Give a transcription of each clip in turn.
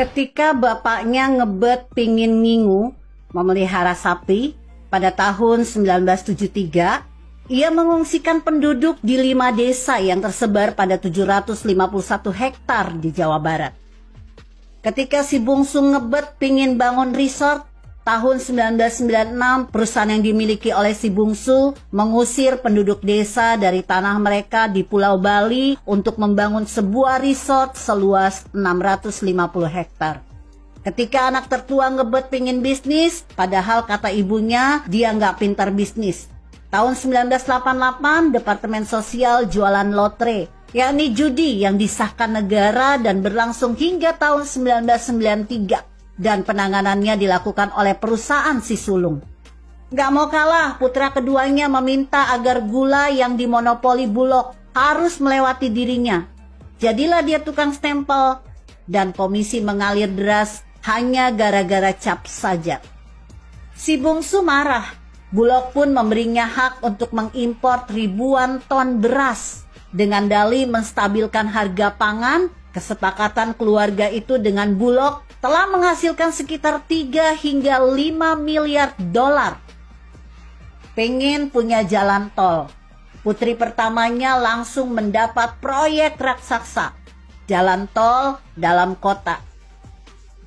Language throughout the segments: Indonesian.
Ketika bapaknya ngebet pingin ngingu memelihara sapi pada tahun 1973, ia mengungsikan penduduk di 5 desa yang tersebar pada 751 hektar di Jawa Barat. Ketika si bungsu ngebet pingin bangun resort, tahun 1996 perusahaan yang dimiliki oleh si bungsu mengusir penduduk desa dari tanah mereka di Pulau Bali untuk membangun sebuah resort seluas 650 hektar. Ketika anak tertua ngebet pingin bisnis, padahal kata ibunya dia nggak pintar bisnis. Tahun 1988 Departemen Sosial jualan lotre, yakni judi yang disahkan negara dan berlangsung hingga tahun 1993. Dan penanganannya dilakukan oleh perusahaan si sulung. Gak mau kalah, putra keduanya meminta agar gula yang dimonopoli Bulog harus melewati dirinya. Jadilah dia tukang stempel, dan komisi mengalir deras hanya gara-gara cap saja. Si bungsu marah, Bulog pun memberinya hak untuk mengimpor ribuan ton beras. Dengan dalih menstabilkan harga pangan, kesepakatan keluarga itu dengan Bulog telah menghasilkan sekitar 3 hingga 5 miliar dolar. Pengen punya jalan tol, putri pertamanya langsung mendapat proyek raksasa, jalan tol dalam kota.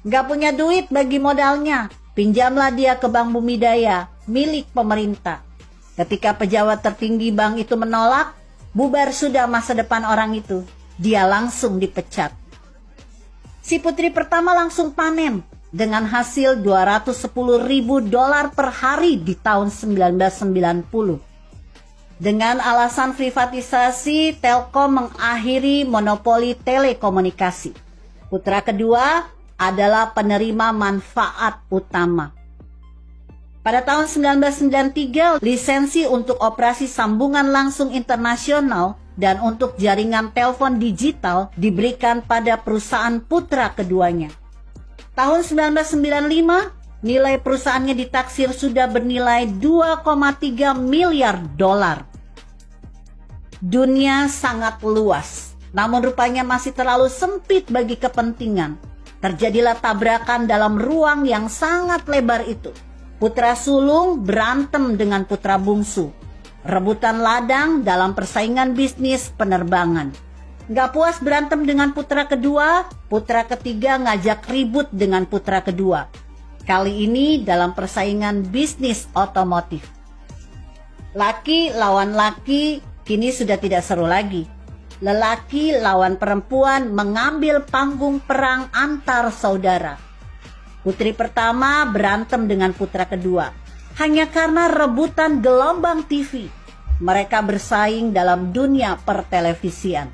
Gak punya duit bagi modalnya, pinjamlah dia ke Bank Bumi Daya, milik pemerintah. Ketika pejabat tertinggi bank itu menolak, bubar sudah masa depan orang itu. Dia langsung dipecat. Si putri pertama langsung panen dengan hasil 210 ribu dolar per hari di tahun 1990. Dengan alasan privatisasi, Telkom mengakhiri monopoli telekomunikasi. Putra kedua adalah penerima manfaat utama. Pada tahun 1993, lisensi untuk operasi sambungan langsung internasional dan untuk jaringan telepon digital diberikan pada perusahaan putra keduanya. Tahun 1995, nilai perusahaannya ditaksir sudah bernilai 2,3 miliar dolar. Dunia sangat luas, namun rupanya masih terlalu sempit bagi kepentingan. Terjadilah tabrakan dalam ruang yang sangat lebar itu. Putra sulung berantem dengan putra bungsu. Rebutan ladang dalam persaingan bisnis penerbangan. Gak puas berantem dengan putra kedua, putra ketiga ngajak ribut dengan putra kedua. Kali ini dalam persaingan bisnis otomotif. Laki lawan laki kini sudah tidak seru lagi. Lelaki lawan perempuan mengambil panggung perang antar saudara. Putri pertama berantem dengan putra kedua. Hanya karena rebutan gelombang TV, mereka bersaing dalam dunia pertelevisian.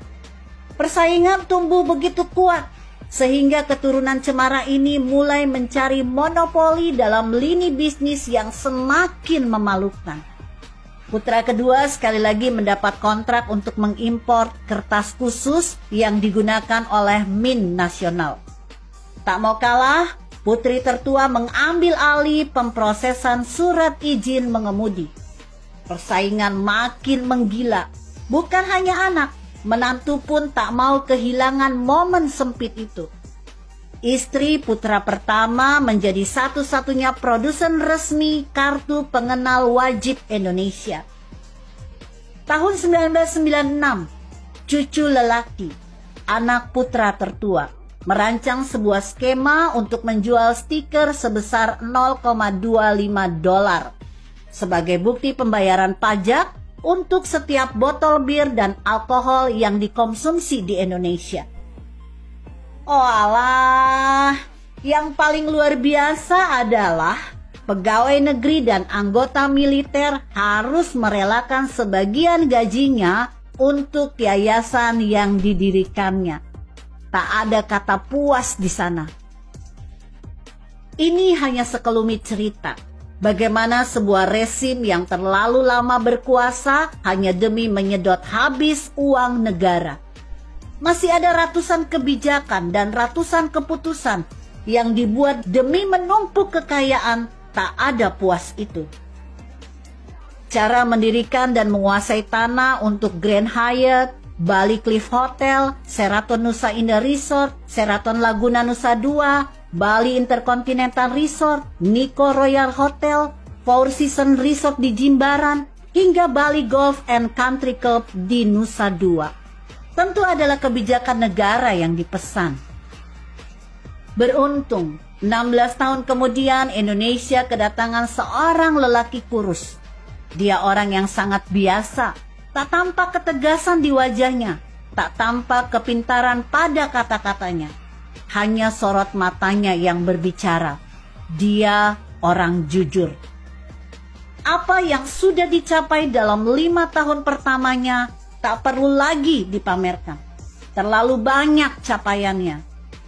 Persaingan tumbuh begitu kuat, sehingga keturunan cemara ini mulai mencari monopoli dalam lini bisnis yang semakin memalukan. Putra kedua sekali lagi mendapat kontrak untuk mengimpor kertas khusus yang digunakan oleh Mint Nasional. Tak mau kalah, putri tertua mengambil alih pemprosesan surat izin mengemudi. Persaingan makin menggila. Bukan hanya anak, menantu pun tak mau kehilangan momen sempit itu. Istri putra pertama menjadi satu-satunya produsen resmi kartu pengenal wajib Indonesia. Tahun 1996, cucu lelaki, anak putra tertua, merancang sebuah skema untuk menjual stiker sebesar 0,25 dolar sebagai bukti pembayaran pajak untuk setiap botol bir dan alkohol yang dikonsumsi di Indonesia. Oh alah, yang paling luar biasa adalah pegawai negeri dan anggota militer harus merelakan sebagian gajinya untuk yayasan yang didirikannya. Tak ada kata puas di sana. Ini hanya sekelumit cerita. Bagaimana sebuah rezim yang terlalu lama berkuasa hanya demi menyedot habis uang negara. Masih ada ratusan kebijakan dan ratusan keputusan yang dibuat demi menumpuk kekayaan, tak ada puas itu. Cara mendirikan dan menguasai tanah untuk Grand Hyatt, Bali Cliff Hotel, Sheraton Nusa Indah Resort, Sheraton Laguna Nusa Dua, Bali Intercontinental Resort, Nico Royal Hotel, Four Seasons Resort di Jimbaran, hingga Bali Golf and Country Club di Nusa Dua. Tentu adalah kebijakan negara yang dipesan. Beruntung, 16 tahun kemudian Indonesia kedatangan seorang lelaki kurus. Dia orang yang sangat biasa, tak tampak ketegasan di wajahnya, tak tampak kepintaran pada kata-katanya. Hanya sorot matanya yang berbicara. Dia orang jujur. Apa yang sudah dicapai dalam 5 tahun pertamanya tak perlu lagi dipamerkan. Terlalu banyak capaiannya.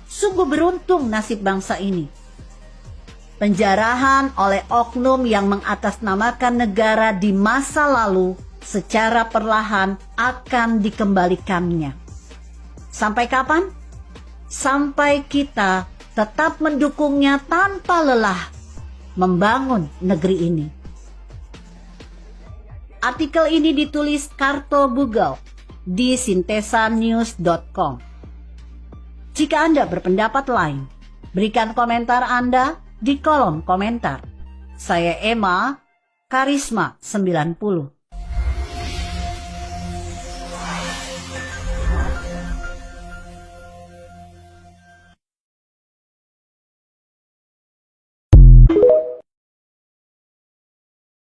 Sungguh beruntung nasib bangsa ini. Penjarahan oleh oknum yang mengatasnamakan negara di masa lalu secara perlahan akan dikembalikannya. Sampai kapan? Sampai kita tetap mendukungnya tanpa lelah membangun negeri ini. Artikel ini ditulis Karto Bugel di sintesanews.com. Jika Anda berpendapat lain, berikan komentar Anda di kolom komentar. Saya Emma, Karisma 90.